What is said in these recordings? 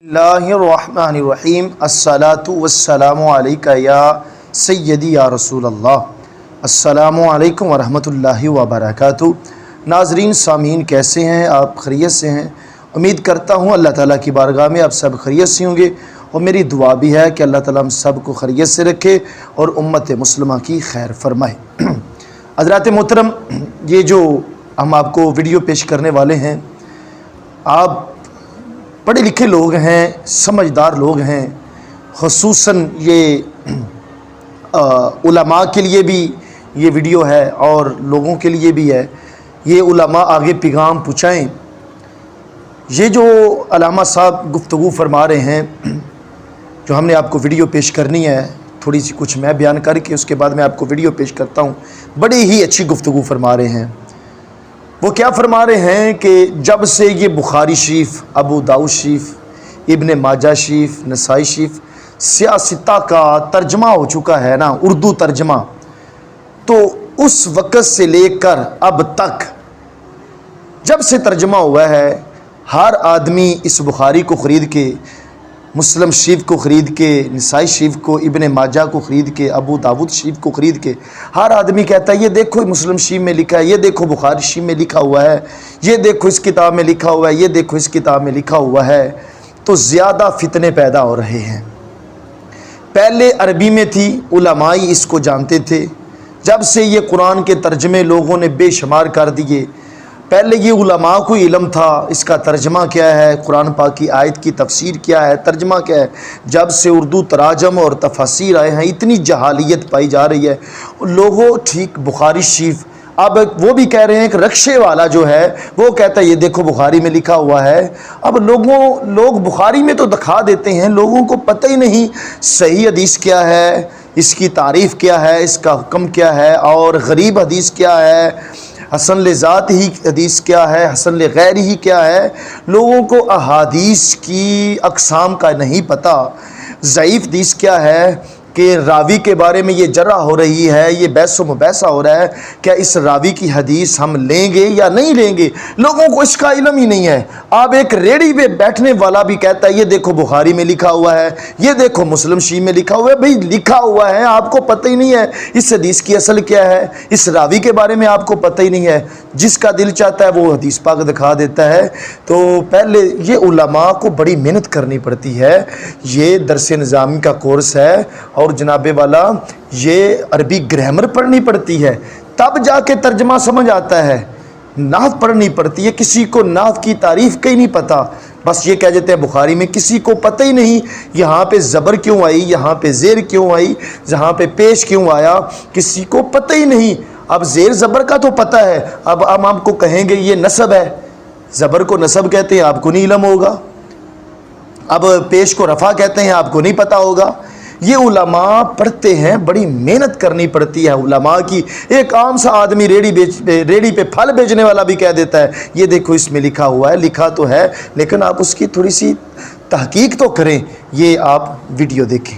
बिस्मिल्लाहिर्रहमानिर्रहीम अस्सलातु वस्सलामु अलैका या सय्यदी या रसूल अल्लाह। अस्सलामु अलैकुम वरहमतुल्लाहि वबरकातुहू। नाज़रीन सामीन, कैसे हैं आप? खैरियत से हैं? उम्मीद करता हूँ अल्लाह ताला की बारगाह में आप सब खैरियत से होंगे और मेरी दुआ भी है कि अल्लाह ताला हम सब को खैरियत से रखे और उम्मत मुस्लिमा की खैर फरमाए। हज़रात मोहतरम, ये जो हम आपको वीडियो पेश करने वाले हैं, आप पढ़े लिखे लोग हैं, समझदार लोग हैं, ख़ुसूसन ये उलमा के लिए भी ये वीडियो है और लोगों के लिए भी है। ये उलमा आगे पैगाम पहुँचाएँ। ये जो अल्लामा साहब गुफ्तगू फरमा रहे हैं, जो हमने आपको वीडियो पेश करनी है, थोड़ी सी कुछ मैं बयान करके उसके बाद मैं आपको वीडियो पेश करता हूँ। बड़ी ही अच्छी गुफ्तगू फरमा रहे हैं। वो क्या फरमा रहे हैं कि जब से ये बुखारी शरीफ, अबू दाऊद शरीफ, इब्न माजा शरीफ, नसाई शरीफ सियासिता का तर्जमा हो चुका है ना, उर्दू तर्जमा, तो उस वक़्त से लेकर अब तक जब से तर्जमा हुआ है, हर आदमी इस बुखारी को ख़रीद के, मुस्लिम शरीफ को ख़रीद के, नसाई शरीफ को, इब्न माजा को ख़रीद के, अबू दाऊद शरीफ को ख़रीद के, हर आदमी कहता है ये देखो मुस्लिम शरीफ में लिखा है, ये देखो बुखारी शरीफ में लिखा हुआ है, ये देखो इस किताब में लिखा हुआ है, ये देखो इस किताब में लिखा हुआ है। तो ज़्यादा फितने पैदा हो रहे हैं। पहले अरबी में थी, उलमाई इसको जानते थे। जब से ये कुरान के तर्जमे लोगों ने बेशुमार कर दिए, पहले ये उलमा को इल्म था इसका तर्जमा क्या है, कुरान पाक की आयत की तफसीर क्या है, तर्जमा क्या है। जब से उर्दू तराजम और तफसीर आए हैं, इतनी जहालियत पाई जा रही है। लोगों ठीक बुखारी शरीफ, अब वो भी कह रहे हैं कि रक्शे वाला जो है वो कहता है ये देखो बुखारी में लिखा हुआ है। अब लोग बुखारी में तो दिखा देते हैं, लोगों को पता ही नहीं सही हदीस क्या है, इसकी तारीफ़ क्या है, इसका हुक्म क्या है, और गरीब हदीस क्या है, हसन ले ज़ात ही हदीस क्या है, हसन ले गैर ही क्या है। लोगों को अहादीस की अक़साम का नहीं पता। ज़ईफ़ हदीस क्या है कि रावी के बारे में ये जरा हो रही है, ये बहस व मुबैसा हो रहा है, क्या इस रावी की हदीस हम लेंगे या नहीं लेंगे। लोगों को इसका इल्म ही नहीं है। अब एक रेडी पे बैठने वाला भी कहता है ये देखो बुखारी में लिखा हुआ है, ये देखो मुस्लिम शरीफ में लिखा हुआ है। भाई लिखा हुआ है, आपको पता ही नहीं है इस हदीस की असल क्या है, इस रावी के बारे में आपको पता ही नहीं है। जिसका दिल चाहता है वो हदीस पाक दिखा देता है। तो पहले ये उलमा को बड़ी मेहनत करनी पड़ती है। ये दरस निज़ामी का कोर्स है और जनाबे वाला ये अरबी ग्रामर पढ़नी पड़ती है, तब जाके तर्जमा समझ आता है। नाहत पढ़नी पड़ती है। किसी को नाहत की तारीफ़ कहीं नहीं पता, बस ये कह देते हैं बुखारी में। किसी को पता ही नहीं यहाँ पे ज़बर क्यों आई, यहाँ पे ज़ेर क्यों आई, यहाँ पे पेश क्यों आया, किसी को पता ही नहीं। अब ज़ेर ज़बर का तो पता है, अब हम आपको कहेंगे ये नसब है, ज़बर को नसब कहते हैं, आपको नहीं इल्म होगा। अब पेश को रफ़ा कहते हैं, आपको नहीं पता होगा। ये उलमा पढ़ते हैं, बड़ी मेहनत करनी पड़ती है उलमा की। एक आम सा आदमी रेडी पे फल बेचने वाला भी कह देता है ये देखो इसमें लिखा हुआ है। लिखा तो है, लेकिन आप उसकी थोड़ी सी तहकीक तो करें। ये आप वीडियो देखें।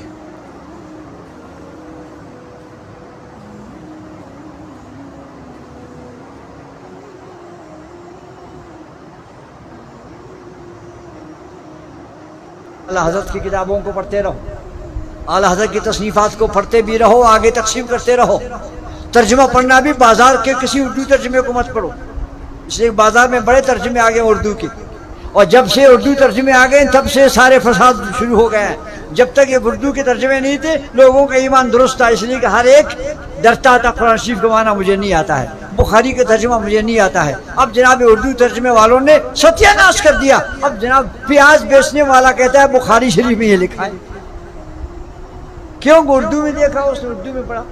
आला हज़रत की किताबों को पढ़ते रहो, आला हज़रत की तसनीफ़ात को पढ़ते भी रहो, आगे तकसीम करते रहो। तर्जुमा पढ़ना भी बाज़ार के किसी उर्दू तर्जुमे को मत पढ़ो, इसलिए बाज़ार में बड़े तर्जुमे आ गए उर्दू के, और जब से उर्दू तर्जुमे आ गए तब से सारे फसाद शुरू हो गए हैं। जब तक ये उर्दू के तर्जुमे नहीं थे लोगों का ईमान दुरुस्त था, इसलिए कि हर एक डरता था कुरान शरीफ का माना मुझे नहीं आता है, बुखारी का तर्जुमा मुझे नहीं आता है। अब जनाब उर्दू तर्जुमे वालों ने सत्यानाश कर दिया। अब जनाब प्याज बेचने वाला कहता है बुखारी शरीफ में ये लिखा है, क्यों? उर्दू में देखा, उसने उर्दू में पढ़ा।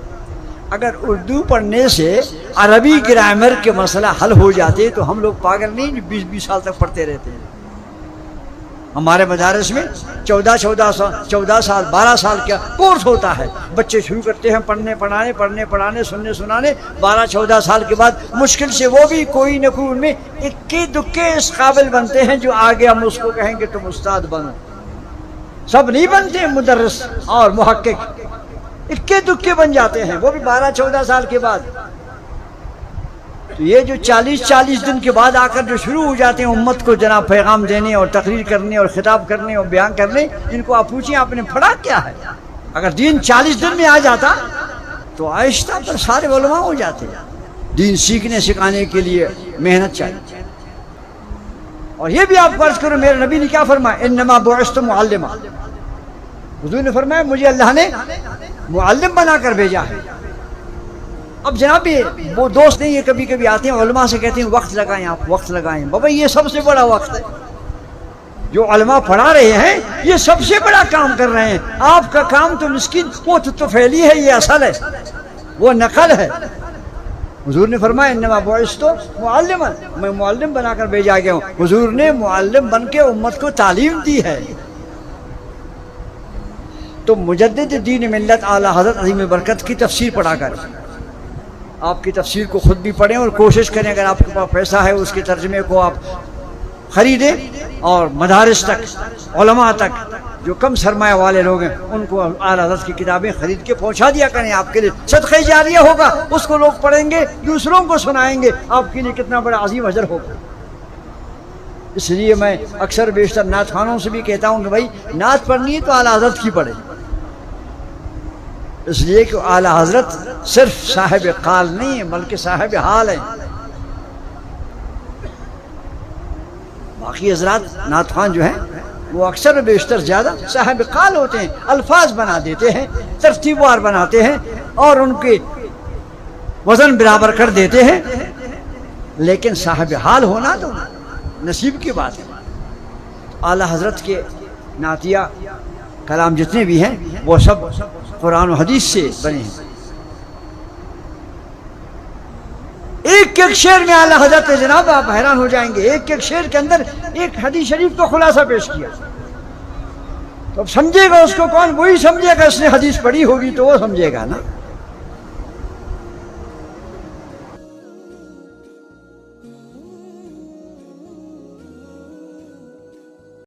अगर उर्दू पढ़ने से अरबी ग्रामर के मसला हल हो जाते तो हम लोग पागल नहीं 20-20 साल तक पढ़ते रहते हैं। हमारे मदारस में 14 साल 12 साल का कोर्स होता है। बच्चे शुरू करते हैं पढ़ने पढ़ाने सुनने सुनाने। 12-14 साल के बाद मुश्किल से वो भी कोई न कोई उनमें इक्के दुक्के इस काबिल बनते हैं जो आगे हम उसको कहेंगे तुम उस्ताद बनो। सब नहीं बनते मुदर्रिस और मुहक्किक, इक्के दुक्के बन जाते हैं, वो भी 12-14 साल के बाद। تو یہ جو 40 دن کے بعد آ کر جو شروع ہو جاتے ہیں امت کو جناب پیغام دینے اور تقریر کرنے اور خطاب کرنے اور بیان کرنے، ان کو آپ پوچھیں آپ نے پڑھا کیا ہے؟ اگر دین 40 دن میں آ جاتا تو آہستہ پر سارے علماء ہو جاتے ہیں۔ دین سیکھنے سکھانے کے لیے محنت چاہیے۔ اور یہ بھی آپ فرض کرو، میرے نبی نے کیا فرمایا؟ انما بعثت معلما، حضور نے فرمایا مجھے اللہ نے معلم بنا کر بھیجا ہے۔ اب جناب وہ دوست نہیں، یہ کبھی کبھی آتے ہیں علماء سے کہتے ہیں وقت لگائیں، آپ وقت لگائیں۔ بابا یہ سب سے بڑا وقت ہے، جو علماء پڑھا رہے ہیں یہ سب سے بڑا کام کر رہے ہیں۔ آپ کا کام تو مسکین وہ تو پھیلی ہے، یہ اصل ہے، وہ نقل ہے۔ حضور نے فرمایا انما بعثت معلما، میں معلم بنا کر بھیجا گیا ہوں۔ حضور نے معلم بن کے امت کو تعلیم دی ہے۔ تو مجدد دین ملت اعلیٰ حضرت عظیم برکت کی تفسیر پڑھا کر آپ کی تفسیر کو خود بھی پڑھیں اور کوشش کریں، اگر آپ کے پاس پیسہ ہے اس کے ترجمے کو آپ خریدیں اور مدارس تک، علماء تک، جو کم سرمایہ والے لوگ ہیں ان کو اعلیٰ حضرت کی کتابیں خرید کے پہنچا دیا کریں۔ آپ کے لیے صدقہ جاریہ ہوگا، اس کو لوگ پڑھیں گے، دوسروں کو سنائیں گے، آپ کے لیے کتنا بڑا عظیم اجر ہوگا۔ اس لیے میں اکثر بیشتر نعت خوانوں سے بھی کہتا ہوں کہ بھائی نعت پڑھنی ہے تو اعلیٰ حضرت کی پڑھیں، اس لیے کہ اعلیٰ حضرت صرف صاحب قال نہیں ہے بلکہ صاحب حال ہے۔ باقی حضرات نعت خوان جو ہیں وہ اکثر بیشتر زیادہ صاحب قال ہوتے ہیں، الفاظ بنا دیتے ہیں، ترتیب وار بناتے ہیں اور ان کے وزن برابر کر دیتے ہیں، لیکن صاحب حال ہونا تو نصیب کی بات ہے۔ اعلیٰ حضرت کے نعتیہ کلام جتنے بھی ہیں وہ سب قرآن و حدیث سے بنے ہیں۔ ایک ایک شعر میں اعلیٰ حضرت جناب آپ حیران ہو جائیں گے، ایک ایک شعر کے اندر ایک حدیث شریف کا خلاصہ پیش کیا۔ تو اب سمجھے گا اس کو کون؟ وہی سمجھے گا، اس نے حدیث پڑھی ہوگی تو وہ سمجھے گا نا۔